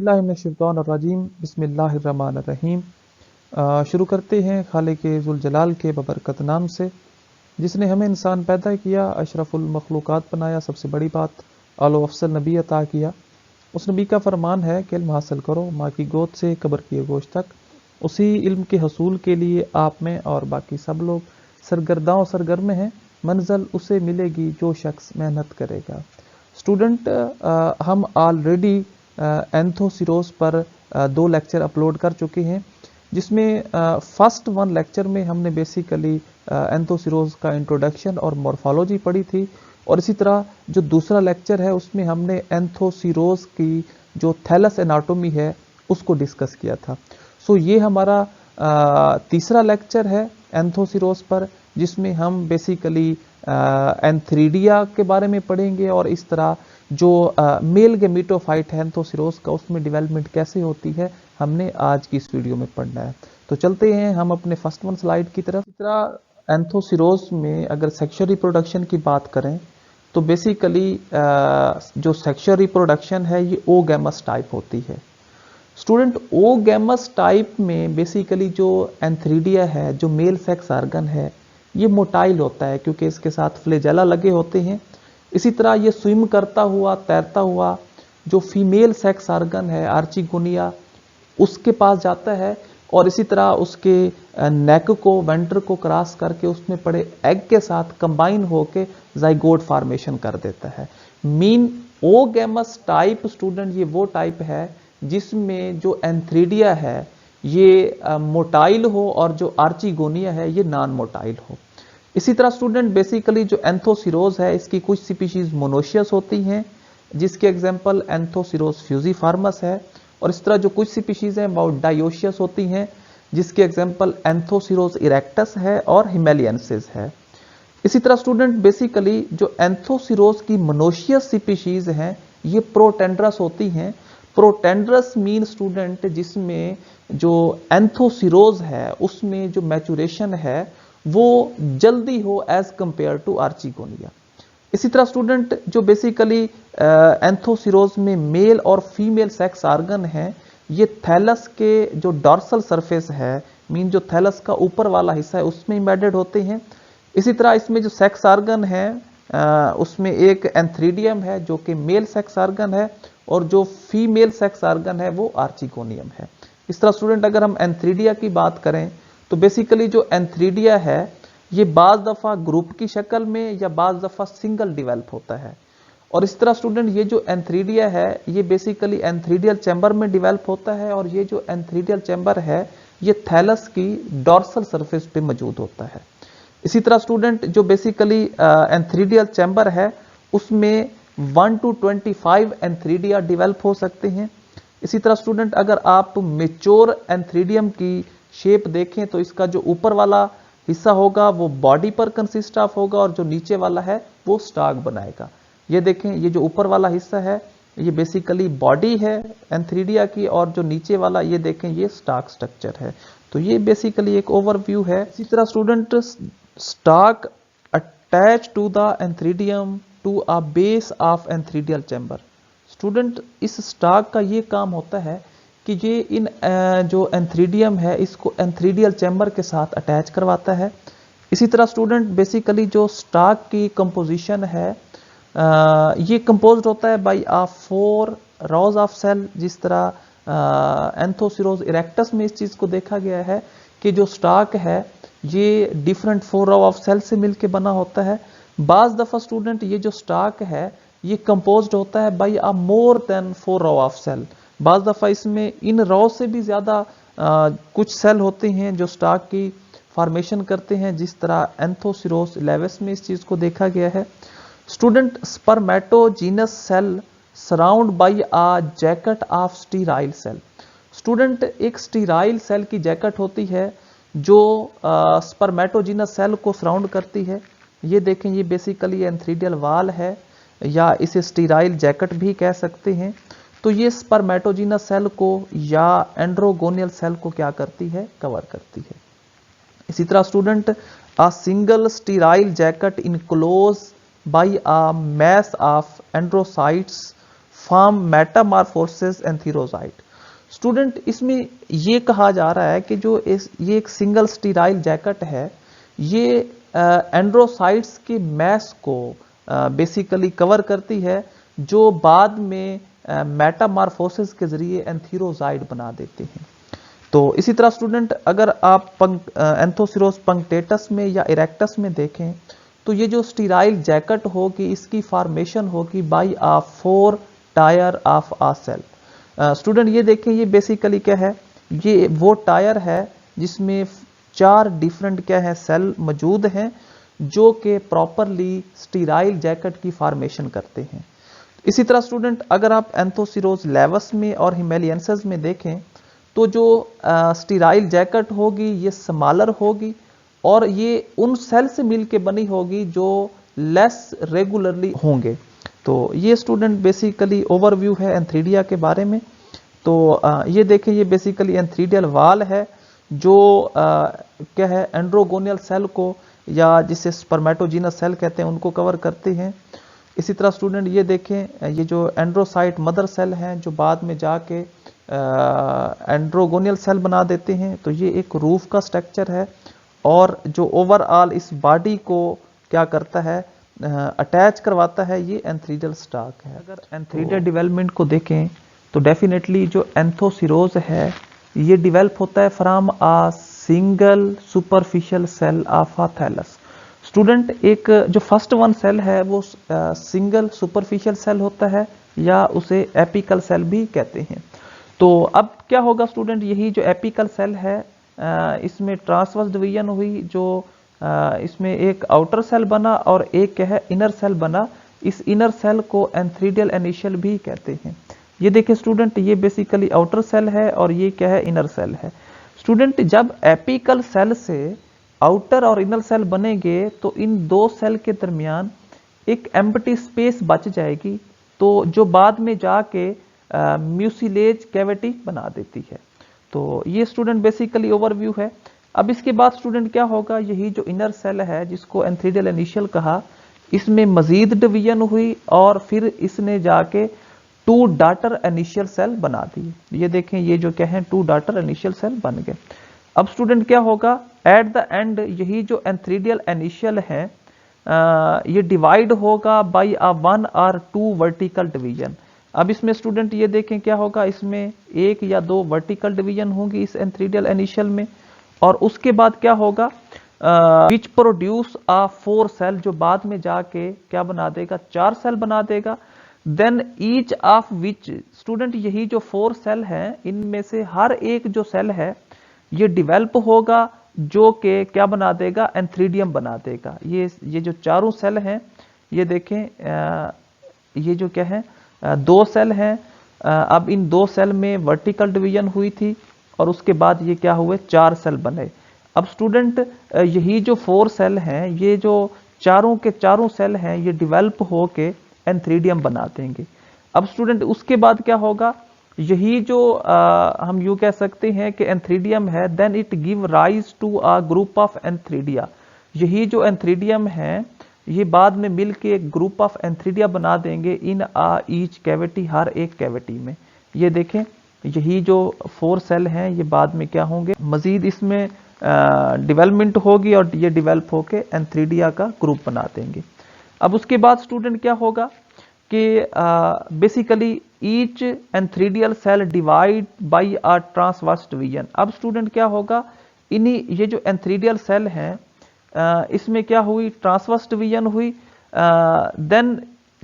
औज़ुबिल्लाहिमिनश्शैतानिर्रजीम बिस्मिल्लाहिर्रहमानिर्रहीम। शुरू करते हैं खालिक़ ज़ुल जलाल के बबरकत नाम से, जिसने हमें इंसान पैदा किया, अशरफुल मखलूक़ात बनाया, सबसे बड़ी बात आलो अफ़सल नबी अता किया। उस नबी का फरमान है कि इल्म हासिल करो माँ की गोद से कब्र की गोश तक। उसी इल्म के हसूल के लिए आप में और बाकी सब लोग सरगर्दा और सरगर्म हैं। मंज़िल उसे मिलेगी जो शख्स मेहनत करेगा। स्टूडेंट, हम ऑलरेडी एंथोसिरोस पर 2 लेक्चर अपलोड कर चुके हैं, जिसमें फर्स्ट 1 लेक्चर में हमने बेसिकली एंथोसिरोस का इंट्रोडक्शन और मॉर्फोलॉजी पढ़ी थी, और इसी तरह जो दूसरा लेक्चर है उसमें हमने एंथोसिरोस की जो थैलस एनाटोमी है उसको डिस्कस किया था। सो ये हमारा तीसरा लेक्चर है एंथोसिरोस पर, जिसमें हम बेसिकली एंथ्रीडिया के बारे में पढ़ेंगे, और इस तरह जो मेल गेमिटोफाइट है एंथोसिरोस का, उसमें डेवलपमेंट कैसे होती है, हमने आज की इस वीडियो में पढ़ना है। तो चलते हैं हम अपने फर्स्ट 1 स्लाइड की तरफ। इस तरह एंथोसिरोस में अगर सेक्सुअल रिप्रोडक्शन की बात करें तो बेसिकली जो सेक्सुअल रिप्रोडक्शन है ये ओगैमस टाइप होती है। स्टूडेंट, ओगैमस टाइप में बेसिकली जो एंथ्रीडिया है, जो मेल सेक्स आर्गन है, ये मोटाइल होता है क्योंकि इसके साथ फ्लैजेला लगे होते हैं। इसी तरह ये स्विम करता हुआ, तैरता हुआ जो फीमेल सेक्स आर्गन है आर्चिगोनिया, उसके पास जाता है, और इसी तरह उसके नेक को, वेंटर को क्रॉस करके उसमें पड़े एग के साथ कंबाइन होके जाइगोट फॉर्मेशन कर देता है। मीन ओगैमस टाइप स्टूडेंट ये वो टाइप है जिसमें जो एंथ्रीडिया है ये मोटाइल हो और जो आर्चिगोनिया है ये नॉन मोटाइल हो। इसी तरह स्टूडेंट बेसिकली जो एंथोसिरोस है इसकी कुछ स्पीशीज मोनोशियस होती हैं, जिसके एग्जांपल एंथोसिरोस फ्यूजीफार्मस है, और इस तरह जो कुछ स्पीशीज हैं वो डायोशियस होती हैं, जिसके एग्जांपल एंथोसिरोस इरेक्टस है और हिमेलियंसिस है। इसी तरह स्टूडेंट बेसिकली जो एंथोसिरोस की मोनोशियस स्पीशीज हैं ये प्रोटेंड्रस होती हैं। प्रोटेंड्रस मीन स्टूडेंट जिसमें जो एंथोसिरोस है उसमें जो मैचुरेशन है वो जल्दी हो एज कंपेयर टू आर्चिगोनिया। इसी तरह स्टूडेंट जो बेसिकली एंथोसिरोस में मेल और फीमेल सेक्स आर्गन है ये थैलस के जो डॉर्सल सरफेस है, मीन जो थैलस का ऊपर वाला हिस्सा है उसमें एम्बेडेड होते हैं। इसी तरह इसमें जो सेक्स आर्गन है उसमें एक एंथ्रीडियम है जो कि मेल सेक्स आर्गन है, और जो फीमेल सेक्स आर्गन है वो आर्चिगोनियम है। इस तरह स्टूडेंट अगर हम एंथ्रीडिया की बात करें तो बेसिकली जो एंथ्रीडिया है ये बाज दफ़ा ग्रुप की शक्ल में या बाज दफ़ा सिंगल डिवेल्प होता है। और इस तरह स्टूडेंट ये जो एंथ्रीडिया है ये बेसिकली एंथ्रीडियल चैम्बर में डिवेल्प होता है, और ये जो एंथ्रीडियल चैम्बर है ये थैलस की डॉर्सल सरफेस पे मौजूद होता है। इसी तरह स्टूडेंट जो बेसिकली एंथ्रीडियल चैम्बर है उसमें 1 to 25 एंथ्रीडिया डिवेल्प हो सकते हैं। इसी तरह स्टूडेंट अगर आप मेच्योर एंथ्रीडियम की शेप देखें तो इसका जो ऊपर वाला हिस्सा होगा वो बॉडी पर कंसिस्ट ऑफ होगा, और जो नीचे वाला है वो स्टाक बनाएगा। ये देखें, ये जो ऊपर वाला हिस्सा है ये बेसिकली बॉडी है एंथ्रीडिया की, और जो नीचे वाला ये देखें ये स्टाक स्ट्रक्चर है। तो ये बेसिकली एक ओवरव्यू है। इसी तरह student stalk attach to the antheridium to a base of antheridial chamber. Student इस स्टाक का ये काम होता है कि ये इन जो एंथ्रीडियम है इसको एंथ्रीडियल चैम्बर के साथ अटैच करवाता है। इसी तरह स्टूडेंट बेसिकली जो स्टाक की कंपोजिशन है ये कंपोज्ड होता है बाय 4 रॉज ऑफ सेल। जिस तरह एंथोसिरोस इरेक्टस में इस चीज़ को देखा गया है कि जो स्टाक है ये डिफरेंट 4 रॉ ऑफ सेल से मिलकर बना होता है। बाज दफ़ा स्टूडेंट ये जो स्टाक है ये कंपोज्ड होता है by a more than 4 row of cell. बाज दफ़ा इसमें इन रॉ से भी ज़्यादा कुछ सेल होते हैं जो स्टाक की फॉर्मेशन करते हैं, जिस तरह एंथोसिरोस लेविस में इस चीज़ को देखा गया है। Student spermatogenous cell surround by a jacket of sterile cell. Student एक स्टीराइल सेल की जैकेट होती है जो स्पर्मेटोजीनस सेल को सराउंड करती है। ये देखें, ये बेसिकली एंथ्रीडियल वाल है या इसे स्टीराइल जैकेट भी कह सकते हैं। तो ये स्पर्मेटोजीनस सेल को या एंड्रोगोनियल सेल को क्या करती है, कवर करती है। इसी तरह student a single sterile jacket enclose by a mass of androcytes form metamorphosis antherozoid. Student इसमें ये कहा जा रहा है कि ये एक सिंगल स्टीराइल जैकेट है, ये एंड्रोसाइट्स के मैस को बेसिकली कवर करती है, जो बाद में मेटामॉर्फोसिस के जरिए एंथीरोजाइट बना देते हैं। तो इसी तरह स्टूडेंट अगर आप एंथोसिरोस पंक्टेटस में या इरेक्टस में देखें तो ये जो स्टीराइल जैकेट होगी इसकी फॉर्मेशन होगी by a 4 tier of a cell. Student ये देखें, ये बेसिकली क्या है, ये वो टायर है जिसमें 4 डिफरेंट क्या है सेल मौजूद हैं जो कि प्रॉपरली स्टीराइल जैकेट की फॉर्मेशन करते हैं। इसी तरह स्टूडेंट अगर आप एंथोसिरोस लेवस में और हिमेलियंसेस में देखें तो जो स्टीराइल जैकेट होगी ये स्मॉलर होगी और ये उन सेल से मिलके बनी होगी जो लेस रेगुलरली होंगे। तो ये स्टूडेंट बेसिकली ओवरव्यू है एंथ्रीडिया के बारे में। तो ये देखें, ये बेसिकली एंथ्रीडियल वाल है जो क्या है एंड्रोगोनियल सेल को या जिसे स्पर्मेटोजिनस सेल कहते हैं उनको कवर करते हैं। इसी तरह स्टूडेंट ये देखें, ये जो एंड्रोसाइट मदर सेल हैं जो बाद में जाके एंड्रोगोनियल सेल बना देते हैं। तो ये एक रूफ का स्ट्रक्चर है और जो ओवरऑल इस बॉडी को क्या करता है अटैच करवाता है, ये एंथ्रीडियल स्टाक है। अगर एंथ्रीडियल डेवलपमेंट को देखें तो डेफिनेटली जो एंथोसिरोज है ये डेवलप होता है from a single superficial cell of a thallus. Student एक जो फर्स्ट वन सेल है वो सिंगल सुपरफिशियल सेल होता है या उसे एपिकल सेल भी कहते हैं। तो अब क्या होगा स्टूडेंट, यही जो एपिकल सेल है इसमें ट्रांसवर्स डिवीजन हुई, जो इसमें एक आउटर सेल बना और एक क्या है इनर सेल बना। इस इनर सेल को एंथ्रीडियल इनिशियल भी कहते हैं। ये देखिए स्टूडेंट, ये बेसिकली आउटर सेल है और ये क्या है इनर सेल है। स्टूडेंट जब एपिकल सेल से आउटर और इनर सेल बनेंगे तो इन दो सेल के दरमियान एक एम्प्टी स्पेस बच जाएगी, तो जो बाद में जाके म्यूसिलेज कैविटी बना देती है। तो ये स्टूडेंट बेसिकली ओवरव्यू है। अब इसके बाद स्टूडेंट क्या होगा, यही जो इनर सेल है जिसको एंथ्रीडियल इनिशियल कहा, इसमें मजीद डिवीजन हुई और फिर इसने जाके 2 डॉटर इनिशियल सेल बना दी। ये देखें, ये जो क्या है 2 डॉटर इनिशियल सेल बन गए। अब स्टूडेंट क्या होगा, एट द एंड यही जो एंथ्रीडियल इनिशियल है ये डिवाइड होगा बाय अ 1 और 2 वर्टिकल डिवीजन। अब इसमें स्टूडेंट ये देखें क्या होगा, इसमें 1 या 2 वर्टिकल डिवीजन होंगी इस एंथ्रीडियल इनिशियल में। और उसके बाद क्या होगा, विच प्रोड्यूस अ 4 सेल, जो बाद में जाके क्या बना देगा 4 सेल बना देगा। Then each of which, student यही जो 4 सेल हैं इनमें से हर एक जो सेल है ये डेवलप होगा जो कि क्या बना देगा एंथ्रीडियम बना देगा। ये जो चारों सेल हैं ये देखें, ये जो क्या है 2 सेल हैं। अब इन 2 सेल में वर्टिकल डिवीजन हुई थी और उसके बाद ये क्या हुए 4 सेल बने। अब स्टूडेंट यही जो 4 सेल हैं, ये जो चारों के चारों सेल हैं ये डेवलप होके एंथ्रीडियम बना देंगे। अब स्टूडेंट उसके बाद क्या होगा, यही जो हम यूं कह सकते हैं कि एंथ्रीडियम है, then it give rise to a group of antheridia. यही जो एंथ्रीडियम है ये बाद में मिलके एक ग्रुप ऑफ एंथ्रीडिया बना देंगे इन आ ईच कैविटी, हर एक कैविटी में। ये देखें, यही जो 4 सेल हैं ये बाद में क्या होंगे, मजीद इसमें डेवलपमेंट होगी और ये डेवलप होके एंथ्रीडिया का ग्रुप बना देंगे। अब उसके बाद स्टूडेंट क्या होगा कि basically each antheridial cell divide by a transverse division. अब स्टूडेंट क्या होगा, इन्हीं ये जो एंथ्रीडियल सेल हैं इसमें क्या हुई ट्रांसवर्स डिवीजन हुई। देन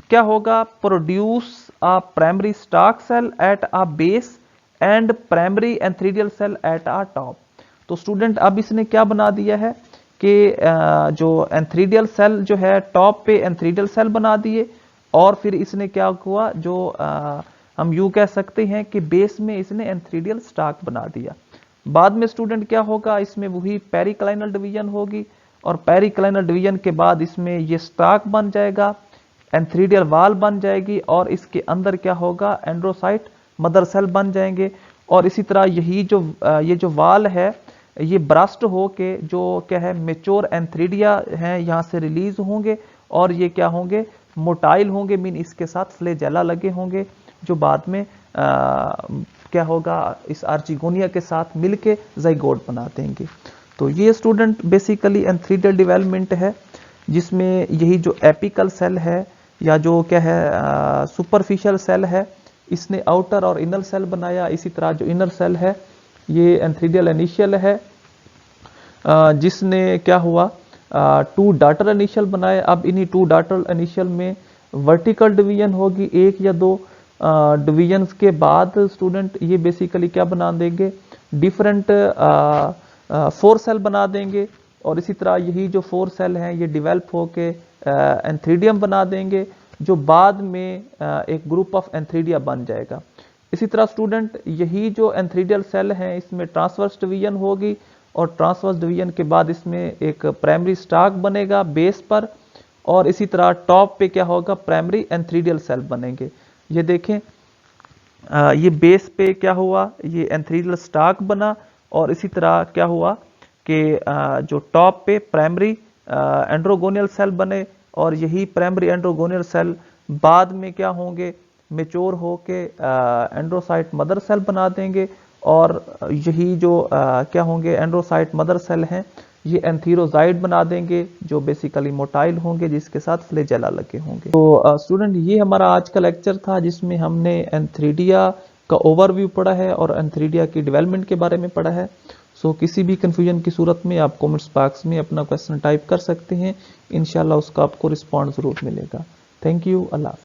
क्या होगा, produce a primary stalk cell at a base and primary antheridial cell at a top. तो स्टूडेंट अब इसने क्या बना दिया है कि जो एंथ्रीडियल सेल जो है टॉप पे एंथ्रीडियल सेल बना दिए और फिर इसने क्या हुआ, जो हम यूं कह सकते हैं कि बेस में इसने एंथ्रीडियल स्टार्क बना दिया। बाद में स्टूडेंट क्या होगा, इसमें वही पेरिक्लाइनल डिवीजन होगी और पेरिक्लाइनल डिवीजन के बाद इसमें ये स्टार्क बन जाएगा, एंथ्रीडियल वाल बन जाएगी और इसके अंदर क्या होगा एंड्रोसाइट मदर सेल बन जाएंगे। और इसी तरह यही जो ये जो वाल है ये ब्रस्ट होके जो क्या है मेच्योर एंथ्रीडिया हैं यहाँ से रिलीज होंगे और ये क्या होंगे मोटाइल होंगे, मीन इसके साथ फ्लैजेला लगे होंगे जो बाद में क्या होगा, इस आर्चिगोनिया के साथ मिलके जाइगोट बना देंगे। तो ये स्टूडेंट बेसिकली एंथ्रीडियल डेवलपमेंट है, जिसमें यही जो एपिकल सेल है या जो क्या है सुपरफिशियल सेल है, इसने आउटर और इनर सेल बनाया। इसी तरह जो इनर सेल है ये एंथ्रीडियल इनिशियल है, जिसने क्या हुआ 2 डॉटर इनिशियल बनाए। अब इन्हीं 2 डॉटर इनिशियल में वर्टिकल डिवीजन होगी, 1 या 2 डिवीजन्स के बाद स्टूडेंट ये बेसिकली क्या बना देंगे, डिफरेंट 4 सेल बना देंगे। और इसी तरह यही जो 4 सेल हैं ये डेवलप होके एंथ्रीडियम बना देंगे, जो बाद में एक ग्रुप ऑफ एंथ्रीडिया बन जाएगा। इसी तरह स्टूडेंट यही जो एंथ्रीडियल सेल हैं इसमें ट्रांसवर्स डिवीजन होगी, और ट्रांसवर्स डिवीजन के बाद इसमें एक प्राइमरी स्टाक बनेगा बेस पर, और इसी तरह टॉप पे क्या होगा, प्राइमरी एंथ्रीडियल सेल बनेंगे। ये देखें ये बेस पे क्या हुआ, ये एंथ्रीडियल स्टाक बना, और इसी तरह क्या हुआ कि जो टॉप पे प्राइमरी एंड्रोगोनियल सेल बने, और यही प्राइमरी एंड्रोगोनियल सेल बाद में क्या होंगे, मेच्योर होके एंड्रोसाइट मदर सेल बना देंगे। और यही जो क्या होंगे एंड्रोसाइट मदर सेल हैं ये एंथीरोजाइड बना देंगे, जो बेसिकली मोटाइल होंगे, जिसके साथ फ्लैजेला लगे होंगे। तो स्टूडेंट ये हमारा आज का लेक्चर था, जिसमें हमने एंथ्रीडिया का ओवरव्यू पढ़ा है और एंथ्रीडिया की डेवलपमेंट के बारे में पढ़ा है। सो किसी भी कंफ्यूजन की सूरत में आप कमेंट्स बॉक्स में अपना क्वेश्चन टाइप कर सकते हैं, इंशाल्लाह उसका आपको रिस्पॉन्स जरूर मिलेगा। Thank you, Allah.